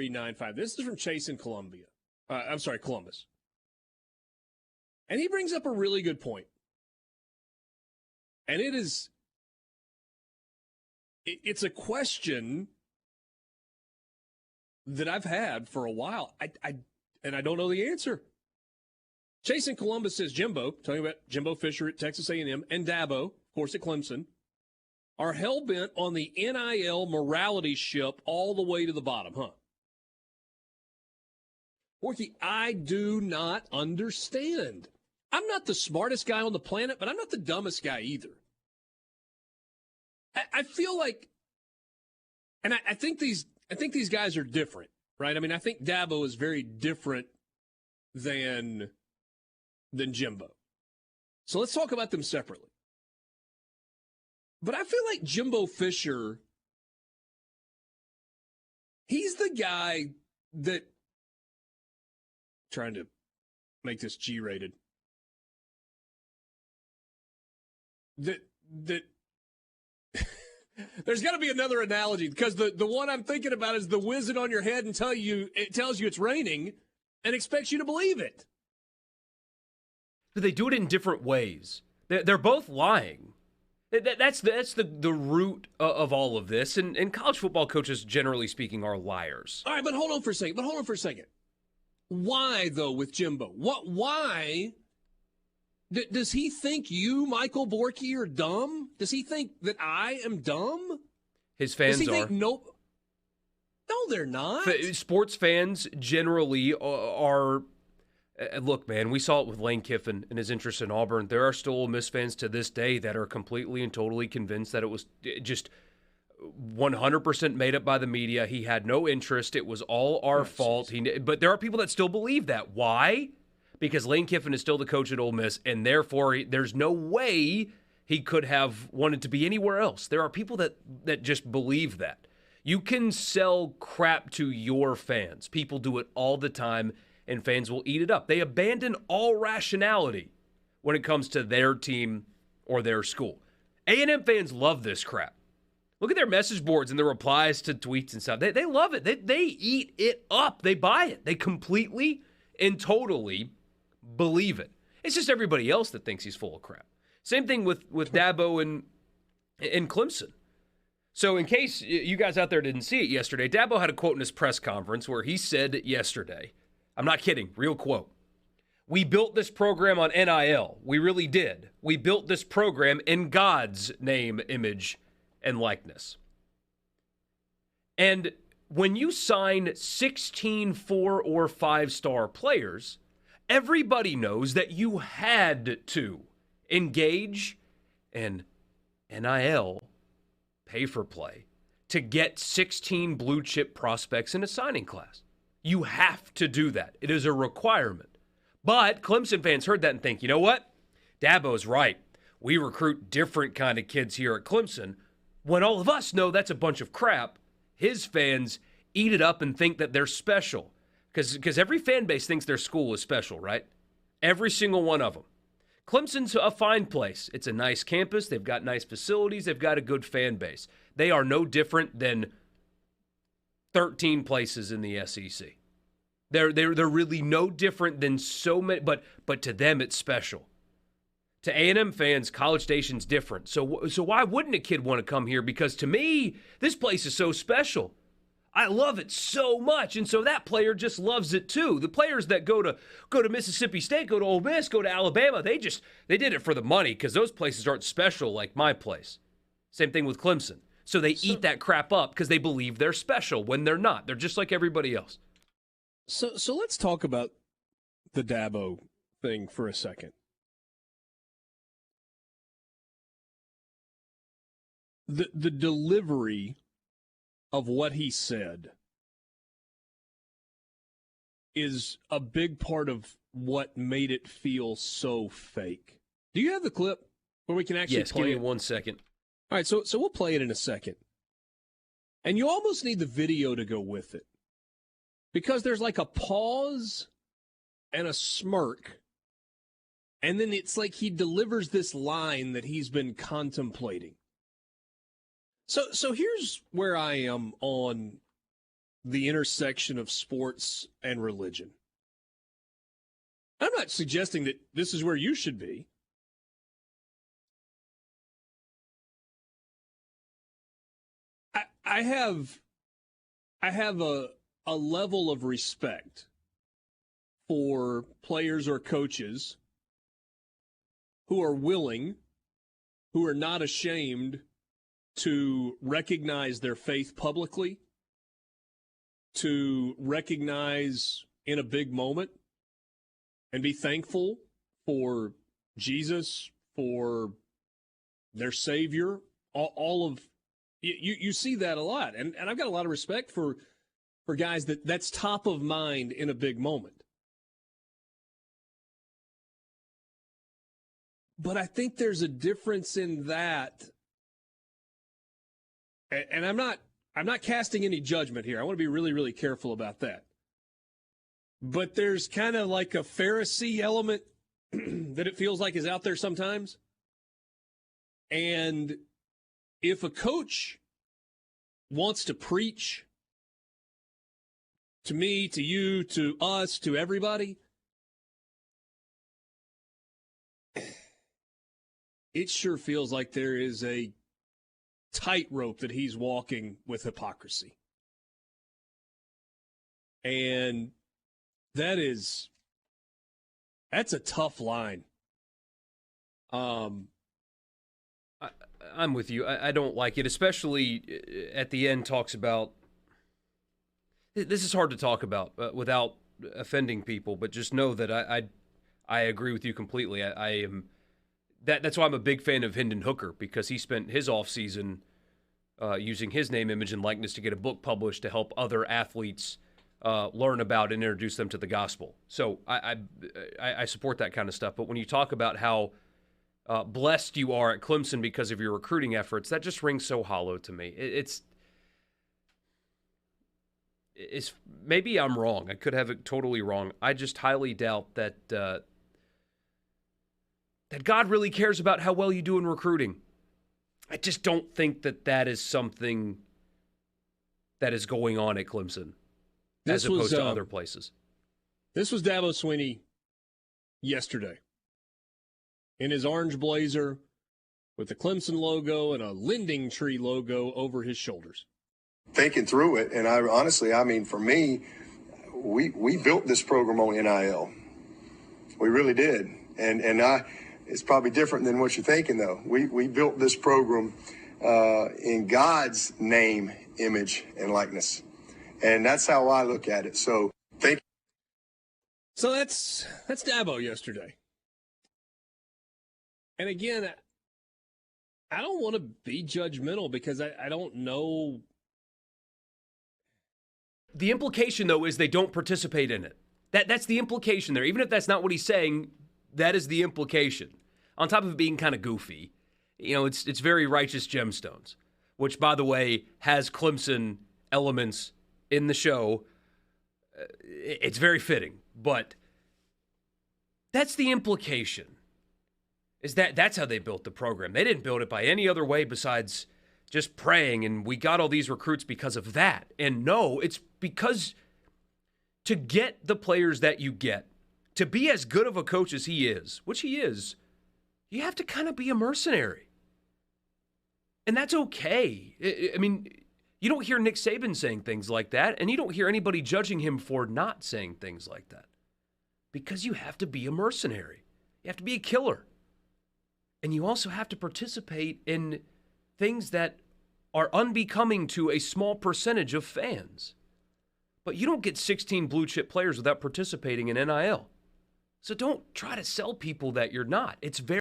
395. This is from Chase in Columbus. And he brings up a really good point. And it's a question that I've had for a while. And I don't know the answer. Chase in Columbus says Jimbo, talking about Jimbo Fisher at Texas A&M, and Dabo, of course, at Clemson, are hell-bent on the NIL morality ship all the way to the bottom, huh? Worthy, I do not understand. I'm not the smartest guy on the planet, but I'm not the dumbest guy either. I feel like, and I think these guys are different, right? I mean, I think Dabo is very different than Jimbo. So let's talk about them separately. But I feel like Jimbo Fisher, he's the guy that, trying to make this G-rated, that there's got to be another analogy, because the one I'm thinking about is the whiz it on your head and tells you it's raining and expects you to believe it. But they do it in different ways. They're both lying. That's the root of all of this. And college football coaches, generally speaking, are liars. All right, but hold on for a second. Why, though, with Jimbo? Why? Does he think you, Michael Borky, are dumb? Does he think that I am dumb? His fans Does he are. Think no, they're not. Sports fans generally are. Look, man, we saw it with Lane Kiffin and his interest in Auburn. There are still Ole Miss fans to this day that are completely and totally convinced that it was just 100% made up by the media. He had no interest. It was all our fault. But there are people that still believe that. Why? Because Lane Kiffin is still the coach at Ole Miss, and therefore there's no way he could have wanted to be anywhere else. There are people that just believe that. You can sell crap to your fans. People do it all the time, and fans will eat it up. They abandon all rationality when it comes to their team or their school. A&M fans love this crap. Look at their message boards and their replies to tweets and stuff. They love it. They eat it up. They buy it. They completely and totally believe it. It's just everybody else that thinks he's full of crap. Same thing with Dabo and Clemson. So in case you guys out there didn't see it yesterday, Dabo had a quote in his press conference where he said yesterday, I'm not kidding, real quote, "We built this program on NIL. We really did. We built this program in God's name, image, and likeness." And when you sign 16 4 or 5-star players, everybody knows that you had to engage in NIL, pay for play, to get 16 blue chip prospects in a signing class. You have to do that. It is a requirement. But Clemson fans heard that and think, you know what? Dabo's right. We recruit different kind of kids here at Clemson. When all of us know that's a bunch of crap, his fans eat it up and think that they're special. Because every fan base thinks their school is special, right? Every single one of them. Clemson's a fine place. It's a nice campus. They've got nice facilities. They've got a good fan base. They are no different than 13 places in the SEC. They're really no different than so many, but to them it's special. To A&M fans, College Station's different. So why wouldn't a kid want to come here? Because to me, this place is so special. I love it so much, and so that player just loves it too. The players that go to Mississippi State, go to Ole Miss, go to Alabama, they did it for the money because those places aren't special like my place. Same thing with Clemson. So they eat that crap up because they believe they're special when they're not. They're just like everybody else. So let's talk about the Dabo thing for a second. The delivery of what he said is a big part of what made it feel so fake. Do you have the clip where we can actually play it? Yes, give me 1 second. All right, so we'll play it in a second. And you almost need the video to go with it. Because there's like a pause and a smirk. And then it's like he delivers this line that he's been contemplating. So here's where I am on the intersection of sports and religion. I'm not suggesting that this is where you should be. I have a level of respect for players or coaches who are willing, who are not ashamed to recognize their faith publicly, to recognize in a big moment and be thankful for Jesus, for their Savior, all of you see that a lot. And I've got a lot of respect for guys that's top of mind in a big moment. But I think there's a difference in that. And I'm not casting any judgment here. I want to be really, really careful about that. But there's kind of like a Pharisee element that it feels like is out there sometimes. And if a coach wants to preach to me, to you, to us, to everybody, it sure feels like there is a tightrope that he's walking with hypocrisy. And that's a tough line. I'm with you. I don't like it, especially at the end talks about, this is hard to talk about without offending people, but just know that I agree with you completely. I am that's why I'm a big fan of Hendon Hooker, because he spent his offseason using his name, image, and likeness to get a book published to help other athletes learn about and introduce them to the gospel. So I support that kind of stuff. But when you talk about how blessed you are at Clemson because of your recruiting efforts, that just rings so hollow to me. It's maybe I'm wrong. I could have it totally wrong. I just highly doubt that that God really cares about how well you do in recruiting. I just don't think that is something that is going on at Clemson as opposed to other places. This was Dabo Swinney yesterday in his orange blazer with the Clemson logo and a Lending Tree logo over his shoulders. Thinking through it, and I mean, for me, we built this program on NIL. We really did. And it's probably different than what you're thinking, though. We built this program in God's name, image, and likeness. And that's how I look at it. So thank you. So that's Dabo yesterday. And again, I don't want to be judgmental because I don't know. The implication, though, is they don't participate in it. That's the implication there. Even if that's not what he's saying, that is the implication. On top of it being kind of goofy, it's very Righteous Gemstones, which, by the way, has Clemson elements in the show. It's very fitting, but that's the implication, is that's how they built the program. They didn't build it by any other way besides just praying, and we got all these recruits because of that. And no, it's because to get the players that you get, to be as good of a coach as he is, which he is, you have to kind of be a mercenary. And that's okay. I mean, you don't hear Nick Saban saying things like that, and you don't hear anybody judging him for not saying things like that. Because you have to be a mercenary. You have to be a killer. And you also have to participate in things that are unbecoming to a small percentage of fans. But you don't get 16 blue chip players without participating in NIL. So don't try to sell people that you're not. It's very